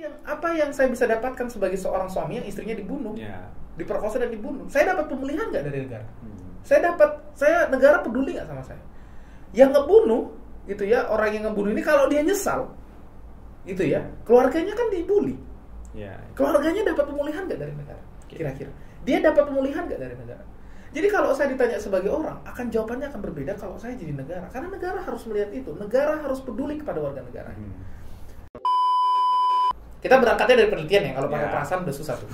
Apa yang saya bisa dapatkan sebagai seorang suami yang istrinya dibunuh, diperkosa dan dibunuh? Saya dapat pemulihan nggak dari negara? Negara peduli nggak sama saya? Yang ngebunuh, gitu ya, orang yang ngebunuh ini kalau dia nyesal, gitu ya, keluarganya kan dibully. Keluarganya dapat pemulihan nggak dari negara? Kira-kira dia dapat pemulihan nggak dari negara? Jadi kalau saya ditanya sebagai orang, jawabannya akan berbeda kalau saya jadi negara, karena negara harus melihat itu, negara harus peduli kepada warga negara. Kita berangkatnya dari penelitian ya, kalau pakai perasaan udah susah tuh.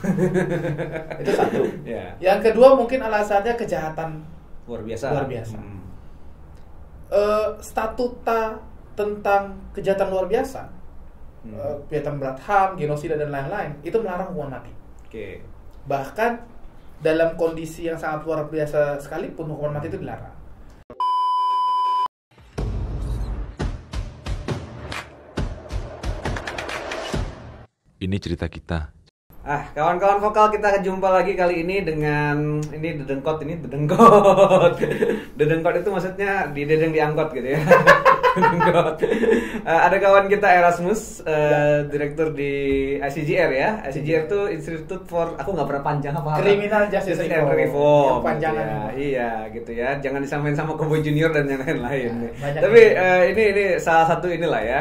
Itu satu. Yang kedua mungkin alasannya kejahatan luar biasa. Statuta tentang kejahatan luar biasa, kejahatan berat HAM, genosida dan lain-lain, itu melarang hukuman mati. Bahkan dalam kondisi yang sangat luar biasa sekalipun hukuman mati itu dilarang. Ini cerita kita. Kawan-kawan vokal, kita jumpa lagi kali ini dengan dedengkot. Dedengkot itu maksudnya dedeng diangkot gitu ya. Ada kawan kita Erasmus, direktur di ICJR ya. ICJR itu Institute for, aku nggak pernah panjang apa. Criminal Justice and Reform. Panjangan. Iya gitu ya. Jangan disamain sama Cowboy Junior dan yang lain-lain. Tapi ini salah satu inilah ya.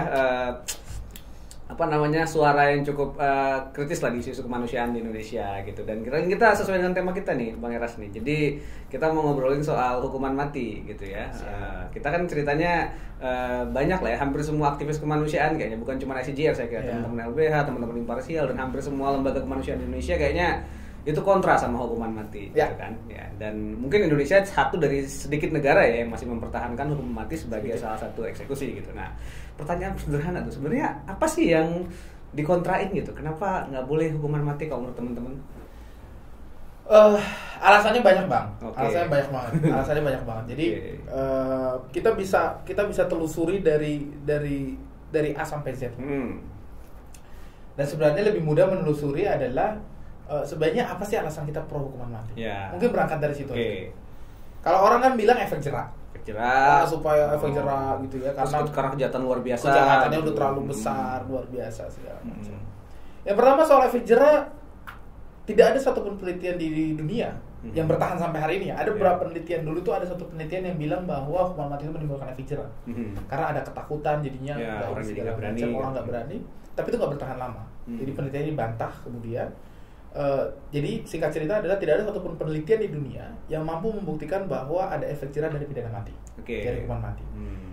Suara yang cukup kritis lah di isu kemanusiaan di Indonesia gitu. Dan kita sesuai dengan tema kita nih, Bang Eras nih. Jadi kita mau ngobrolin soal hukuman mati gitu ya. Kita kan ceritanya banyak lah ya, hampir semua aktivis kemanusiaan kayaknya, bukan cuma ICJR saya kira, teman-teman LBH, teman-teman Imparsial, dan hampir semua lembaga kemanusiaan di Indonesia kayaknya itu kontra sama hukuman mati, gitu kan? Ya, dan mungkin Indonesia satu dari sedikit negara ya yang masih mempertahankan hukuman mati sebagai salah satu eksekusi gitu. Nah, pertanyaan sederhana tuh, sebenarnya apa sih yang dikontrain gitu? Kenapa nggak boleh hukuman mati kalau menurut teman-teman? Alasannya banyak bang. Alasannya banyak banget. Jadi kita bisa telusuri dari A sampai Z. Dan sebenarnya lebih mudah menelusuri adalah sebenarnya apa sih alasan kita pro hukuman mati? Mungkin berangkat dari situ. Kalau orang kan bilang efek jerak. Supaya efek jerak gitu ya, karena kejahatan luar biasa. Kejahatannya udah terlalu besar, luar biasa segala macam. Yang pertama soal efek jerak, tidak ada satupun penelitian di dunia yang bertahan sampai hari ini. Ada beberapa penelitian dulu tuh, ada satu penelitian yang bilang bahwa hukuman mati itu menimbulkan efek jerak. Karena ada ketakutan jadinya orang nggak berani. Tapi itu nggak bertahan lama. Jadi penelitian ini dibantah kemudian. Jadi singkat cerita adalah tidak ada satupun penelitian di dunia yang mampu membuktikan bahwa ada efek jerah dari pidana mati, dari hukuman mati.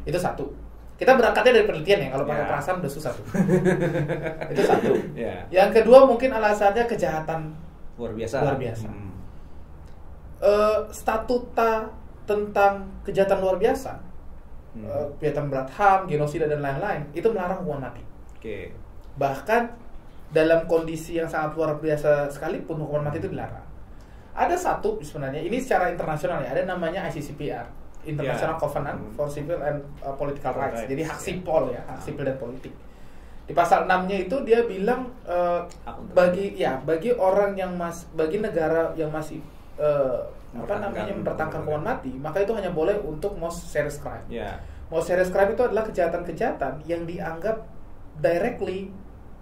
Itu satu. Kita berangkatnya dari penelitian ya, kalau pakai perasaan udah susah tuh. Itu satu. Yang kedua mungkin alasannya kejahatan luar biasa. Statuta tentang kejahatan luar biasa, kejahatan berat HAM, genosida dan lain-lain, itu melarang hukuman mati. Bahkan dalam kondisi yang sangat luar biasa sekalipun hukuman mati itu dilarang. Ada satu sebenarnya, ini secara internasional ya, ada namanya ICCPR, International Covenant for Civil and Political Rights. Jadi hak sipol ya, hak sipil dan politik. Di pasal 6-nya itu dia bilang bagi orang yang bagi negara yang masih mempertahankan hukuman mati, maka itu hanya boleh untuk most serious crime. Most serious crime itu adalah kejahatan-kejahatan yang dianggap directly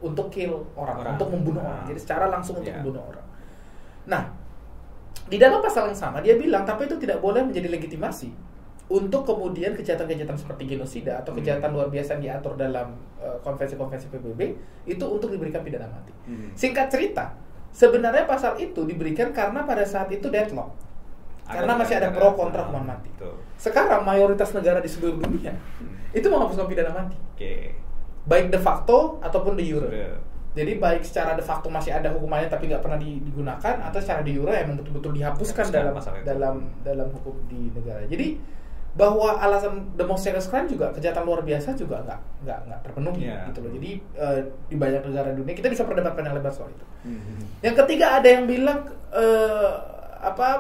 untuk kill orang, untuk membunuh orang. Jadi secara langsung untuk membunuh orang. Nah, di dalam pasal yang sama dia bilang, tapi itu tidak boleh menjadi legitimasi untuk kemudian kejahatan-kejahatan seperti genosida atau kejahatan luar biasa yang diatur dalam konvensi-konvensi PBB itu untuk diberikan pidana mati. Singkat cerita, sebenarnya pasal itu diberikan karena pada saat itu deadlock. Karena masih ada pro kontra hukuman mati. Sekarang mayoritas negara di seluruh dunia itu menghapuskan pidana mati. Baik de facto ataupun de jure. Jadi baik secara de facto masih ada hukumannya tapi nggak pernah digunakan, atau secara de jure emang betul-betul dihapuskan dalam hukum di negara. Jadi bahwa alasan the most serious crime juga kejahatan luar biasa juga nggak terpenuhi gitu loh. Jadi di banyak negara dunia kita bisa perdebatkan yang lebar soal itu. Yang ketiga ada yang bilang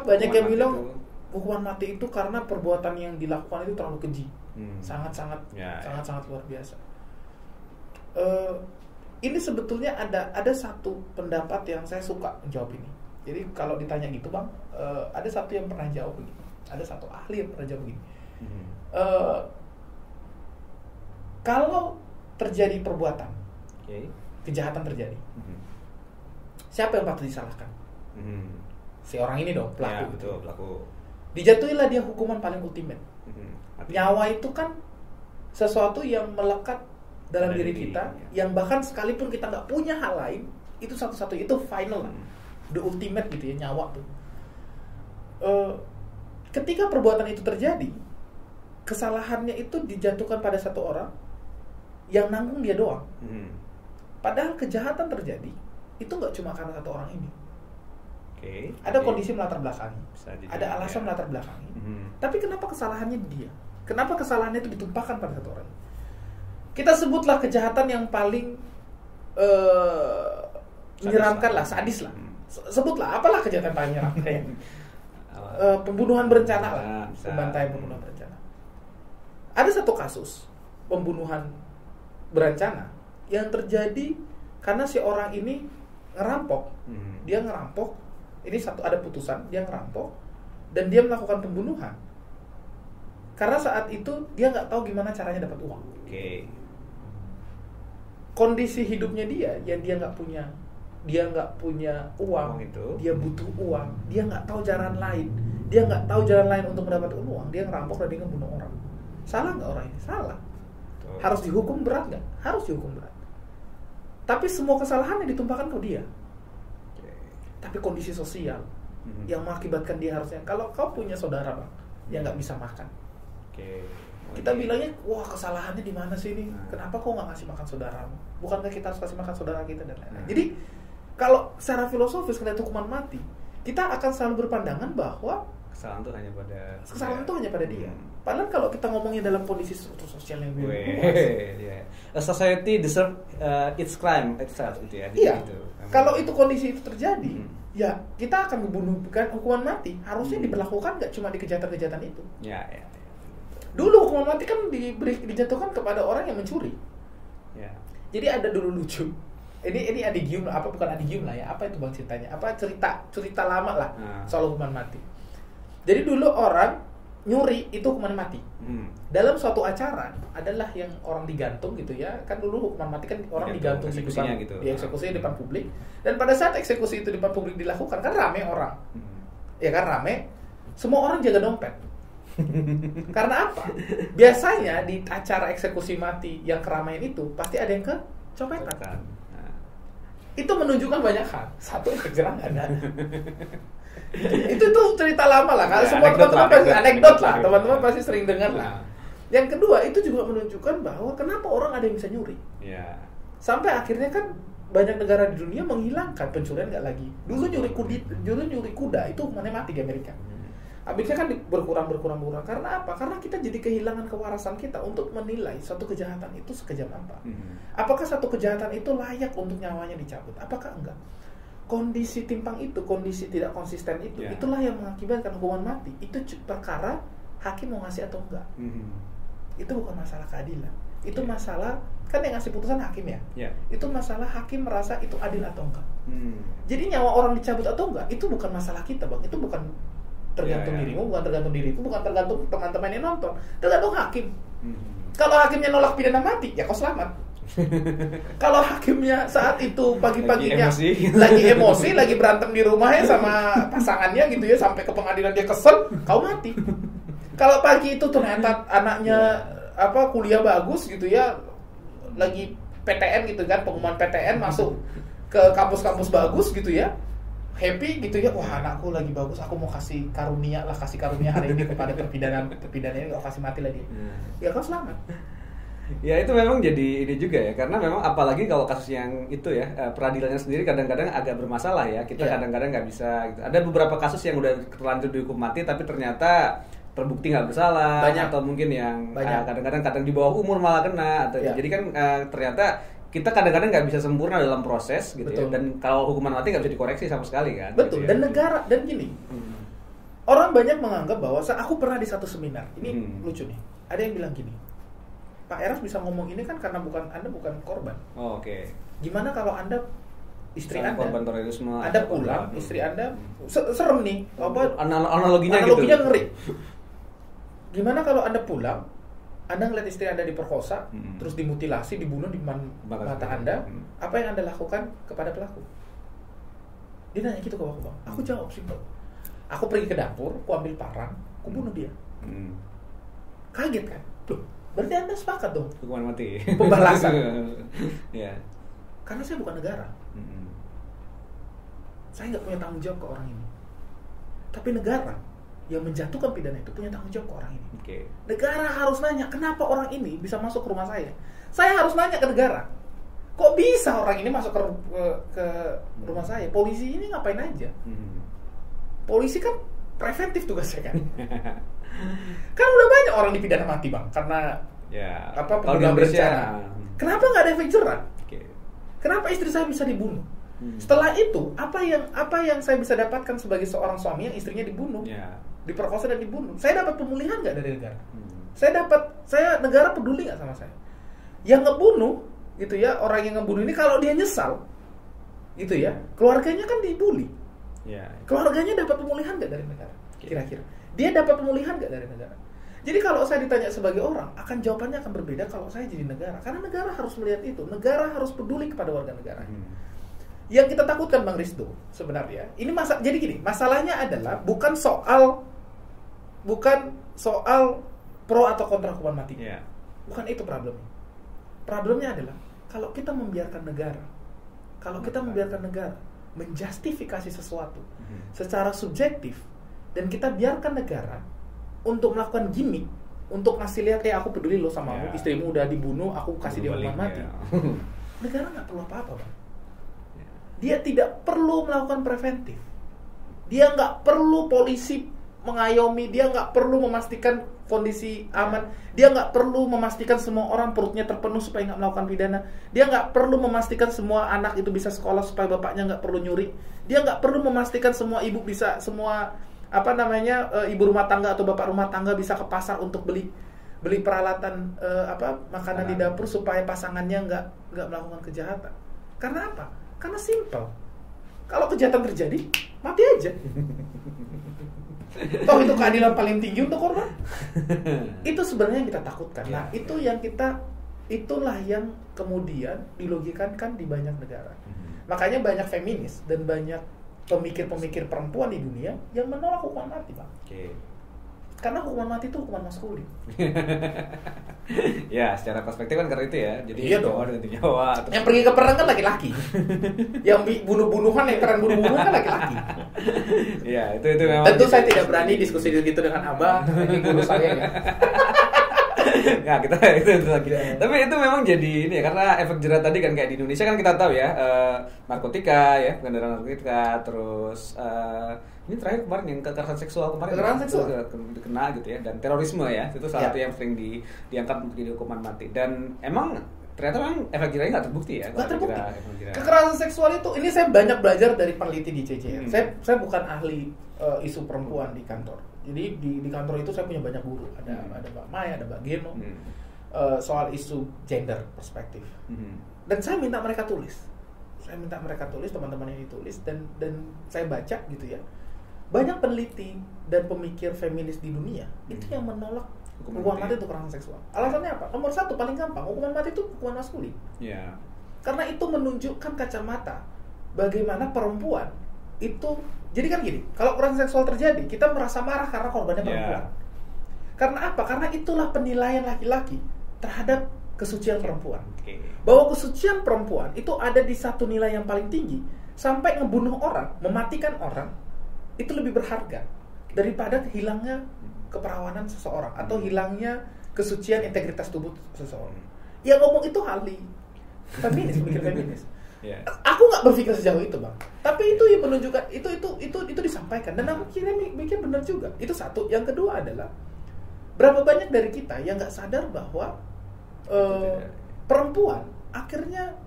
banyak yang bilang hukuman mati itu karena perbuatan yang dilakukan itu terlalu keji, sangat luar biasa. Ini sebetulnya ada satu pendapat yang saya suka menjawab ini. Jadi kalau ditanya gitu bang, ada satu yang pernah jawab begini, ada satu ahli yang pernah jawab begini. Kalau terjadi perbuatan kejahatan terjadi. Siapa yang patut disalahkan? Si orang ini dong, pelaku. Ya, betul, pelaku. Dijatuhilah dia hukuman paling ultimate. Nyawa itu kan sesuatu yang melekat dalam diri kita, yang bahkan sekalipun kita nggak punya hal lain, itu satu-satu, itu final lah, the ultimate gitu ya, nyawa tuh. Ketika perbuatan itu terjadi, kesalahannya itu dijatuhkan pada satu orang, yang nanggung dia doang. Padahal kejahatan terjadi itu nggak cuma karena satu orang ini. Ada kondisi melatar belakangi, ada alasan melatar belakangi. Tapi kenapa kesalahannya dia? Kenapa kesalahannya itu ditumpahkan pada satu orang? Kita sebutlah kejahatan yang paling menyeramkan lah, sadis lah. Sebutlah, apalah kejahatan paling menyeramkan? Pembunuhan berencana lah, pembantaian pembunuhan berencana. Ada satu kasus pembunuhan berencana yang terjadi karena si orang ini ngerampok. Dia ngerampok. Ini ada putusan, dia ngerampok dan dia melakukan pembunuhan. Karena saat itu dia nggak tahu gimana caranya dapat uang. Kondisi hidupnya dia, yang dia nggak punya uang itu. Dia butuh uang, dia nggak tahu jalan lain, dia nggak tahu jalan lain untuk mendapatkan uang, dia ngerampok dan dia ngebunuh orang. Salah nggak orang ini? Salah. Harus dihukum berat nggak? Harus dihukum berat. Tapi semua kesalahannya ditumpahkan ke dia. Tapi kondisi sosial yang mengakibatkan dia harusnya, kalau kau punya saudara bang yang nggak bisa makan, kita bilangnya, wah kesalahannya di mana sih ini? Kenapa kau nggak ngasih makan saudaramu? Bukankah kita harus kasih makan saudara kita dan lain-lain? Jadi kalau secara filosofis kena hukuman mati, kita akan selalu berpandangan bahwa kesalahan itu hanya pada dia. Padahal kalau kita ngomongin dalam kondisi sosial yang a society deserve its crime itself itu ya. Iya. Kalau itu kondisi itu terjadi, ya kita akan membunuhkan hukuman mati. Harusnya diberlakukan nggak cuma di kejahatan-kejahatan itu. Ya. Dulu hukuman mati kan dijatuhkan kepada orang yang mencuri. Ya. Jadi ada dulu lucu. Ini adigium lah, bukan adigium lah ya. Apa itu bang ceritanya? Cerita lama lah soal hukuman mati. Jadi dulu orang nyuri itu hukuman mati. Dalam suatu acara adalah yang orang digantung gitu ya. Kan dulu hukuman mati kan orang digantung di depan, gitu. Dieksekusi di depan publik. Dan pada saat eksekusi itu di depan publik dilakukan kan rame orang. Ya kan rame. Semua orang jaga dompet. Karena apa? Biasanya di acara eksekusi mati yang keramaian itu pasti ada yang kecopetan. Itu menunjukkan banyak hal. Satu, kejerang ada. itu tuh cerita lama lah. Kalau semua teman-teman pasti anekdot lah. Teman-teman pasti sering dengar lah. Yang kedua, itu juga menunjukkan bahwa kenapa orang ada yang bisa nyuri. Sampai akhirnya kan banyak negara di dunia menghilangkan pencurian nggak lagi. Dulu nyuri kuda itu hukumannya mati di Amerika. Habisnya kan berkurang. Karena apa? Karena kita jadi kehilangan kewarasan kita untuk menilai suatu kejahatan itu sekejam apa. Apakah satu kejahatan itu layak untuk nyawanya dicabut? Apakah enggak? Kondisi timpang itu, kondisi tidak konsisten itu, itulah yang mengakibatkan hukuman mati. Itu perkara hakim mau ngasih atau enggak. Itu bukan masalah keadilan. Itu masalah, kan yang ngasih putusan hakim ya. Itu masalah hakim merasa itu adil atau enggak. Jadi nyawa orang dicabut atau enggak, itu bukan masalah kita bang. Itu bukan tergantung dirimu, bukan tergantung diriku, bukan tergantung teman-teman yang nonton, tergantung hakim. Kalau hakimnya nolak pidana mati, ya kau selamat. Kalau hakimnya saat itu pagi-paginya lagi emosi, lagi berantem di rumahnya sama pasangannya gitu ya, sampai ke pengadilan dia kesel, kau mati. Kalau pagi itu ternyata anaknya kuliah bagus gitu ya, lagi PTN gitu kan, pengumuman PTN masuk ke kampus-kampus bagus gitu ya, happy gitu ya, wah anakku lagi bagus, aku mau kasih karunia hari ini kepada terpidana ini, gak kasih mati lagi. Ya kau selamat. Ya itu memang jadi ini juga ya, karena memang apalagi kalau kasus yang itu ya, peradilannya sendiri kadang-kadang agak bermasalah ya, kita kadang-kadang nggak bisa gitu. Ada beberapa kasus yang udah terlanjur dihukum mati tapi ternyata terbukti nggak bersalah, atau mungkin yang kadang-kadang di bawah umur malah kena, atau jadi kan ternyata kita kadang-kadang nggak bisa sempurna dalam proses gitu. Ya. Dan kalau hukuman mati nggak bisa dikoreksi sama sekali kan. Betul. Gitu ya. Dan negara dan gini, orang banyak menganggap bahwa aku pernah di satu seminar ini lucu nih, ada yang bilang gini, Pak Eras bisa ngomong ini kan karena Anda bukan korban. Oke. Gimana kalau Anda istri Anda korban terorisme, Anda pulang, istri Anda serem nih, analoginya gitu. Ngeri. Gimana kalau Anda pulang, Anda ngeliat istri Anda diperkosa, terus dimutilasi, dibunuh di mata Anda, apa yang Anda lakukan kepada pelaku? Dia nanya gitu ke aku, Bang. Aku jawab simpel. Aku pergi ke dapur, aku ambil parang, aku bunuh dia. Kaget kan? Loh, berarti Anda sepakat dong? Hukuman mati. Pembalasan. Ya. Karena saya bukan negara. Saya nggak punya tanggung jawab ke orang ini. Tapi negara yang menjatuhkan pidana itu punya tanggung jawab ke orang ini. Negara harus nanya, kenapa orang ini bisa masuk ke rumah saya? Saya harus nanya ke negara. Kok bisa orang ini masuk ke rumah saya? Polisi ini ngapain aja? Polisi kan preventif tugasnya kan. Kan udah banyak orang dipidana mati, Bang, karena pembunuhan berencana. Kenapa nggak ada efek jerah? Kenapa istri saya bisa dibunuh? Setelah itu, apa yang saya bisa dapatkan sebagai seorang suami yang istrinya dibunuh, diperkosa dan dibunuh? Saya dapat pemulihan nggak dari negara? Negara peduli nggak sama saya? Yang ngebunuh, gitu ya, orang yang ngebunuh ini kalau dia nyesal, gitu ya, keluarganya kan dibully. Keluarganya dapat pemulihan nggak dari negara? Kira-kira dia dapat pemulihan nggak dari negara? Jadi kalau saya ditanya sebagai orang, jawabannya akan berbeda kalau saya jadi negara. Karena negara harus melihat itu. Negara harus peduli kepada warga negara. Yang kita takutkan, Bang Rizdo, sebenarnya ini jadi gini, masalahnya adalah bukan soal pro atau kontra hukuman mati. Bukan itu problemnya. Problemnya adalah kalau kita membiarkan negara menjustifikasi sesuatu secara subjektif, dan kita biarkan negara untuk melakukan gimmick, untuk ngasih lihat, aku peduli lo sama kamu, istrimu udah dibunuh, aku kasih dia hukuman mati. Negara nggak perlu apa-apa, Bang. Dia tidak perlu melakukan preventif. Dia nggak perlu polisi mengayomi, dia nggak perlu memastikan kondisi aman, dia nggak perlu memastikan semua orang perutnya terpenuh supaya nggak melakukan pidana, dia nggak perlu memastikan semua anak itu bisa sekolah supaya bapaknya nggak perlu nyuri, dia nggak perlu memastikan semua ibu bisa, ibu rumah tangga atau bapak rumah tangga bisa ke pasar untuk beli peralatan makanan di dapur supaya pasangannya nggak melakukan kejahatan. Karena apa? Karena simpel. Kalau kejahatan terjadi, mati aja. Toh itu keadilan paling tinggi untuk korban. Itu sebenarnya yang kita takutkan. Nah, itulah yang kemudian dilogikankan di banyak negara. Makanya banyak feminis dan banyak pemikir-pemikir perempuan di dunia yang menolak hukuman mati, Bang. Karena hukuman mati itu hukuman maskulin. Ya, secara perspektif kan karena itu ya. Jadi iya dong. Nyawa. Yang pergi ke perang kan laki-laki. Yang bunuh-bunuhan, yang keren bunuh-bunuhan kan laki-laki. Iya, itu memang. Tentu saya tidak berani diskusi gitu dengan Abah. Ini guru saya ya. Nah, kita itu lagi. Tapi itu memang jadi ini ya, karena efek jerah tadi kan kayak di Indonesia kan kita tahu ya, narkotika ya, pengendalian narkotika, terus ini terakhir kemarin yang kekerasan seksual kena gitu ya, dan terorisme ya, itu salah satu yang sering diangkat untuk jadi hukuman mati. Dan emang ternyata memang efek jerahnya nggak terbukti ya. Nggak terbukti. Kekerasan seksual itu, ini saya banyak belajar dari peneliti di CCR. Saya bukan ahli isu perempuan di kantor. Jadi di kantor itu saya punya banyak guru, ada Mbak Maya, ada Mbak Geno, soal isu gender perspektif. Dan saya minta mereka tulis, teman-teman ini tulis, dan saya baca gitu ya. Banyak peneliti dan pemikir feminis di dunia itu yang menolak hukuman mati untuk kekerasan seksual. Alasannya apa? Nomor satu paling gampang, hukuman mati itu hukuman maskulin. Karena itu menunjukkan kacamata bagaimana perempuan itu. Jadi kan gini, kalau kekerasan seksual terjadi, kita merasa marah karena korbannya perempuan. Karena apa? Karena itulah penilaian laki-laki terhadap kesucian perempuan. Bahwa kesucian perempuan itu ada di satu nilai yang paling tinggi, sampai ngebunuh orang, mematikan orang, itu lebih berharga daripada hilangnya keperawanan seseorang atau hilangnya kesucian integritas tubuh seseorang. Yang ngomong itu ahli feminis, pikir feminis. Aku nggak berpikir sejauh itu, Bang. Tapi itu yang menunjukkan itu disampaikan, dan aku mikir benar juga. Itu satu. Yang kedua adalah berapa banyak dari kita yang nggak sadar bahwa perempuan akhirnya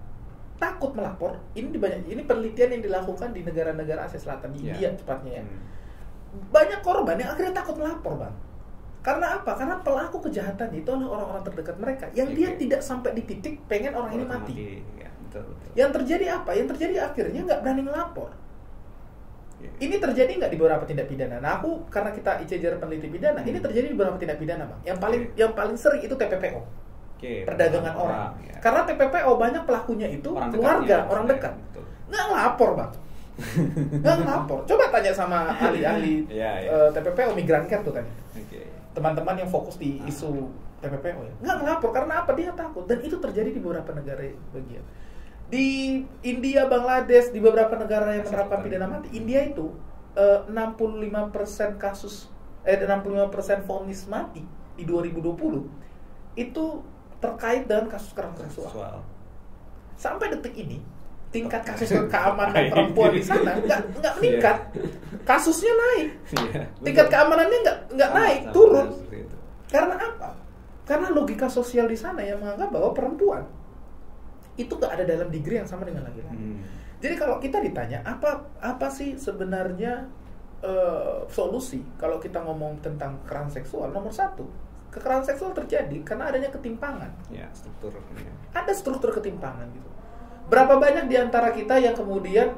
takut melapor. Ini penelitian yang dilakukan di negara-negara Asia Selatan, di India tepatnya ya. Banyak korban yang akhirnya takut melapor, Bang. Karena apa? Karena pelaku kejahatan itu adalah orang-orang terdekat mereka yang dia tidak sampai di titik pengen orang ini mati. Betul. Yang terjadi apa? Yang terjadi akhirnya nggak berani melapor. Ini terjadi nggak di beberapa tindak pidana? Nah, aku karena kita ICJR peneliti pidana, ini terjadi di beberapa tindak pidana, Bang. Yang paling sering itu TPPO. Perdagangan orang. Ya. Karena TPPO banyak pelakunya itu keluarga, orang dekat. Nggak ngelapor, Bang. Nggak ngelapor. Coba tanya sama ahli-ahli TPPO, Migran Care tuh tanya. Teman-teman yang fokus di isu TPPO ya. Nggak ngelapor karena apa? Dia takut. Dan itu terjadi di beberapa negara bagian. Di India, Bangladesh, di beberapa negara yang menerapkan pidana mati, India itu 65% kasus 65% vonis mati di 2020 itu terkait dengan kasus kekerasan seksual. Sampai detik ini tingkat kasus keamanan perempuan di sana nggak meningkat, kasusnya naik, tingkat keamanannya nggak naik, turun. Karena apa? Karena logika sosial di sana yang menganggap bahwa perempuan itu gak ada dalam degree yang sama dengan laki-laki. Jadi kalau kita ditanya apa sih sebenarnya solusi kalau kita ngomong tentang kekerasan seksual, nomor satu, kekerasan seksual terjadi karena adanya ketimpangan. Ya, struktur. Ada struktur ketimpangan gitu. Berapa banyak di antara kita yang kemudian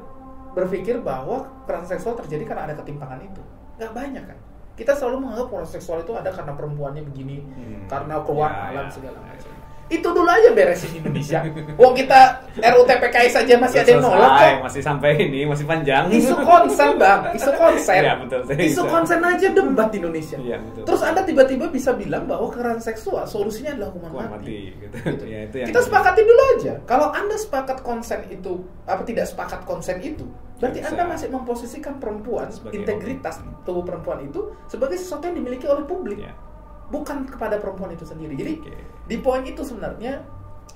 berpikir bahwa kekerasan seksual terjadi karena ada ketimpangan itu? Gak banyak kan. Kita selalu menganggap kekerasan seksual itu ada karena perempuannya begini, karena keluar alam segala macam. Itu dulu aja beresin Indonesia. Wong kita RUU TPKI saja masih ada yang nolak kok. Masih sampai ini, masih panjang. Isu konsen, Bang. Isu konsen. Ya, betul, isu konsen aja debat di Indonesia. Ya, betul. Terus Anda tiba-tiba bisa bilang bahwa kekerasan seksual solusinya adalah hukuman mati. Gitu. Ya, itu yang kita sepakati dulu aja. Kalau Anda sepakat konsen itu, tidak sepakat konsen itu, berarti Anda masih memposisikan perempuan, sebagai integritas tubuh perempuan itu sebagai sesuatu yang dimiliki oleh publik. Ya. Bukan kepada perempuan itu sendiri. Jadi di poin itu sebenarnya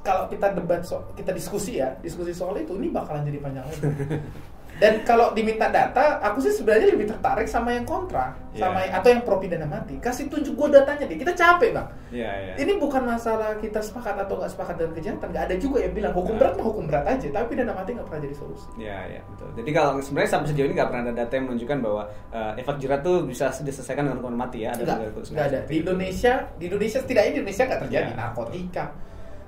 kalau kita debat kita diskusi soal itu, ini bakalan jadi panjang lebar. Dan kalau diminta data, aku sih sebenarnya lebih tertarik sama yang kontra, atau yang pro pidana mati. Kasih tunjuk gue datanya deh. Kita capek, Bang. Ini bukan masalah kita sepakat atau nggak sepakat dengan kejahatan. Nggak ada juga yang bilang hukum berat mah hukum berat aja, tapi pidana mati nggak pernah jadi solusi. Iya, betul. Jadi kalau sebenarnya sampai sejauh ini nggak pernah ada data yang menunjukkan bahwa efek jerat tuh bisa diselesaikan dengan hukuman mati ya. Nggak ada. Di Indonesia setidaknya di Indonesia nggak terjadi narkotika.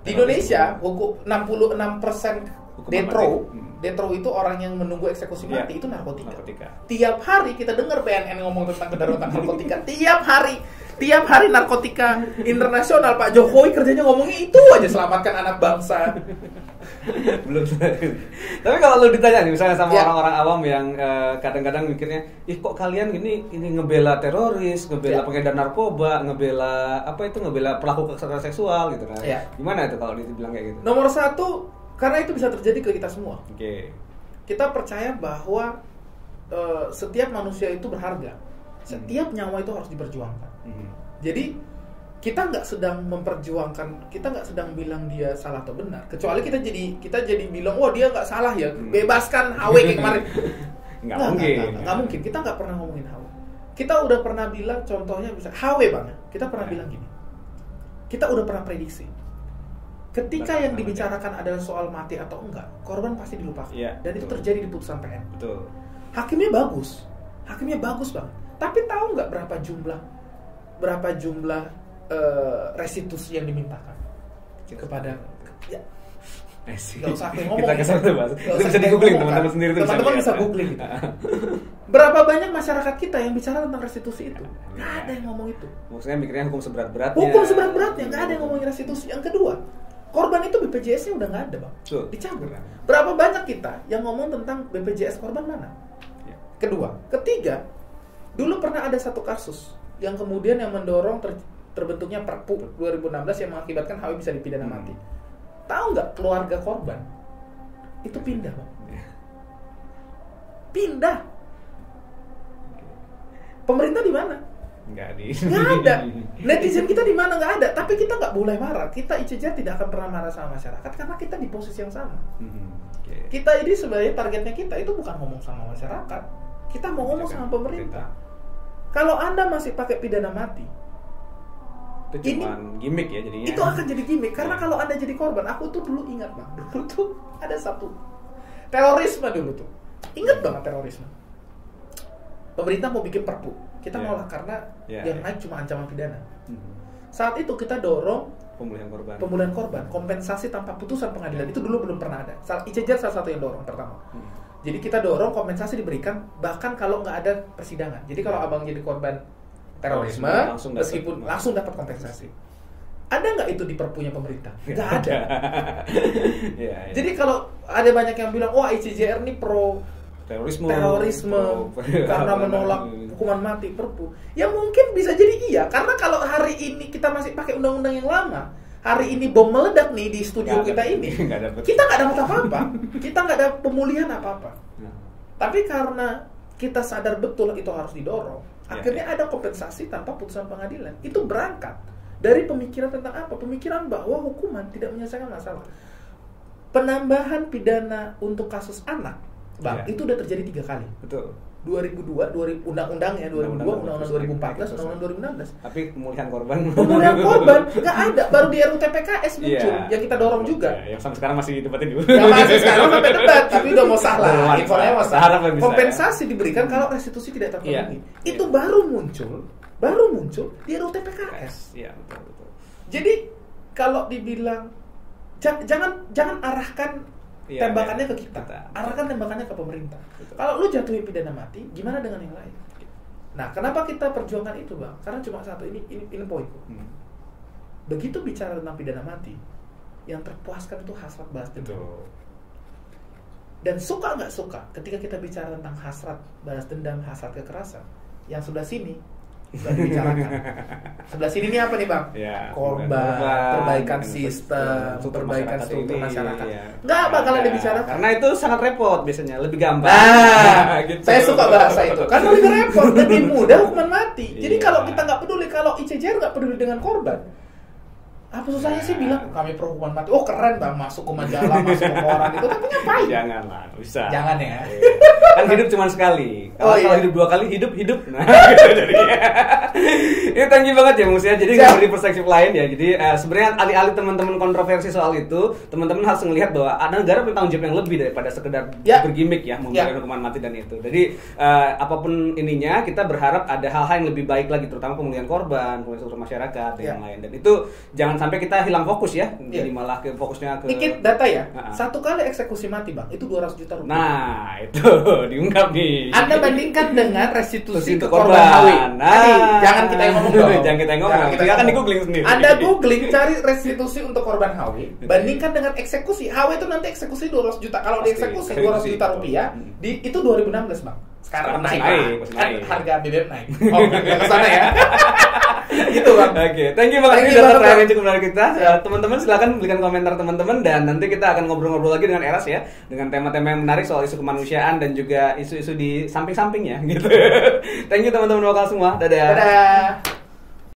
Di Indonesia hukum 66% Detro itu orang yang menunggu eksekusi mati itu narkotika. Tiap hari kita dengar BNN ngomong tentang kedaruratan narkotika. Tiap hari narkotika internasional. Pak Jokowi kerjanya ngomongnya itu aja, selamatkan anak bangsa. Belum. Tapi kalau lu ditanya nih misalnya sama orang-orang awam yang kadang-kadang mikirnya, kok kalian ini ngebela teroris, ngebela pengedar narkoba, ngebela pelaku kekerasan seksual gitu kan. Gimana itu kalau dibilang kayak gitu? Nomor satu, karena itu bisa terjadi ke kita semua. Kita percaya bahwa setiap manusia itu berharga. Setiap nyawa itu harus diperjuangkan. Jadi kita nggak sedang memperjuangkan, kita nggak sedang bilang dia salah atau benar. Kecuali kita jadi bilang, wah dia nggak salah ya, bebaskan HW kayak kemarin. Nggak mungkin. Kita nggak pernah ngomongin HW. Kita udah pernah bilang, contohnya bisa HW Bang. Kita pernah bilang gini. Kita udah pernah prediksi. Ketika yang dibicarakan adalah soal mati atau enggak, korban pasti dilupakan. Dan itu terjadi di putusan PN. Betul. Hakimnya bagus Bang. Tapi tahu nggak berapa jumlah restitusi yang dimintakan kepada nggak usah ngomong. Kita kesana Mas. Itu bisa di googling teman-teman sendiri tuh. Teman-teman bisa googling gitu. Berapa banyak masyarakat kita yang bicara tentang restitusi itu? Nggak ada yang ngomong itu. Maksudnya mikirnya hukum seberat-beratnya. Nggak ada yang ngomongin restitusi. Yang kedua, korban itu BPJS-nya udah nggak ada Bang, dicabut. Berapa banyak kita yang ngomong tentang BPJS korban mana? Kedua, ketiga, dulu pernah ada satu kasus yang kemudian yang mendorong terbentuknya Perpu 2016 yang mengakibatkan HW bisa dipidana mati. Tahu nggak keluarga korban itu pindah Bang? Pindah. Pemerintah di mana? Nggak ada. Netizen kita di mana? Nggak ada. Tapi kita nggak boleh marah. Kita ICJ tidak akan pernah marah sama masyarakat karena kita di posisi yang sama. Kita ini sebenarnya targetnya kita itu bukan ngomong sama masyarakat. Kita mau ngomong sama pemerintah. Kalau Anda masih pakai pidana mati, itu cuma gimmick ya jadinya. Itu akan jadi gimmick karena kalau Anda jadi korban, aku tuh dulu ingat Bang. Dulu tuh ada satu terorisme dulu tuh. Ingat banget terorisme. Pemerintah mau bikin perpu. Kita nolak karena yang naik cuma ancaman pidana. Saat itu kita dorong pemulihan korban, kompensasi tanpa putusan pengadilan. Itu dulu belum pernah ada. ICJ salah satu yang dorong pertama. Jadi kita dorong kompensasi diberikan bahkan kalau nggak ada persidangan. Jadi kalau abang jadi korban terorisme, meskipun langsung dapat kompensasi. Ada nggak itu di perpunya pemerintah? Nggak ada. Jadi kalau ada banyak yang bilang, wah ICJR ini pro terorisme karena menolak hukuman mati perpu. Ya mungkin bisa jadi iya, karena kalau hari ini kita masih pakai undang-undang yang lama, hari ini bom meledak nih di studio kita ini, kita nggak dapat apa-apa, kita nggak ada pemulihan apa-apa. Tapi karena kita sadar betul itu harus didorong, akhirnya ada kompensasi tanpa putusan pengadilan. Itu berangkat dari pemikiran tentang apa? Pemikiran bahwa hukuman tidak menyelesaikan masalah. Penambahan pidana untuk kasus anak, Bang, itu udah terjadi 3 kali. Betul. 2002, undang-undangnya 2002, undang-undang 2014, undang-undang 2016. Tapi pemulihan korban nggak ada. Baru di RUU TPKS muncul, yang kita dorong juga. Yang sampai sekarang masih debatin dulu. Yang masih sekarang sampai debat, tapi udah mau salah. Infonya mau salah. Kompensasi diberikan kalau restitusi tidak terpenuhi. Itu baru muncul di RUU TPKS. Iya, betul. Jadi kalau dibilang jangan arahkan tembakannya ke kita, arahkan tembakannya ke pemerintah. Betul. Kalau lu jatuhin pidana mati, gimana dengan yang lain? Nah, kenapa kita perjuangkan itu, Bang? Karena cuma satu, ini poinku. Begitu bicara tentang pidana mati, yang terpuaskan itu hasrat balas dendam. Dan suka nggak suka, ketika kita bicara tentang hasrat balas dendam, hasrat kekerasan, yang sebelah sini sudah dibicarakan. Sebelah sini ini apa nih, Bang? Korban, perbaikan sistem, perbaikan struktur masyarakat. Nggak bakalan dibicarakan. Karena itu sangat repot biasanya, lebih gampang. Gitu. Saya suka bahasa itu. Karena lebih repot, lebih mudah hukuman mati. Jadi kalau kita nggak peduli, kalau ICJR nggak peduli dengan korban, apa susahnya sih bilang kami pro hukuman mati? Oh keren, Bang, masuk ke majalah, masuk ke koran itu, tapi ngapain? Janganlah, bisa. Jangan ya. Kan hidup cuma sekali. Kalau hidup 2 kali, hidup. Nah, ini thank you banget ya, Mus ya. Jadi nggak beri perspektif lain ya. Jadi sebenarnya alih-alih teman-teman kontroversi soal itu, teman-teman harus melihat bahwa ada negara bertanggung jawab yang lebih daripada sekedar bergimmick ya, memberikan hukuman mati dan itu. Jadi apapun ininya, kita berharap ada hal-hal yang lebih baik lagi, terutama pemulihan korban, pemulihan struktur masyarakat dan yang lain. Dan itu jangan sampai kita hilang fokus ya, jadi malah fokusnya ke dikit data ya. Satu kali eksekusi mati, Bang, itu 200 juta rupiah. Nah, itu diungkap nih. Anda bandingkan dengan restitusi ke korban HW. Jangan kita yang ngomong dong. Jangan kita yang ngomong. Kita akan di-googling sendiri. Anda googling cari restitusi untuk korban HW, bandingkan dengan eksekusi. HW itu nanti eksekusi 200 juta. Kalau dieksekusi 200 juta rupiah, itu 2016, Bang. Sekarang naik. Harga BBM naik. Oh, enggak ke sana ya. Gitu, Bang. Oke, thank you banget. Ini data terakhir yang cukup dari kita. Teman-teman silakan berikan komentar teman-teman, dan nanti kita akan ngobrol-ngobrol lagi dengan Eras ya, dengan tema-tema yang menarik soal isu kemanusiaan dan juga isu-isu di samping-sampingnya gitu. Thank you teman-teman lokal semua. Dadah.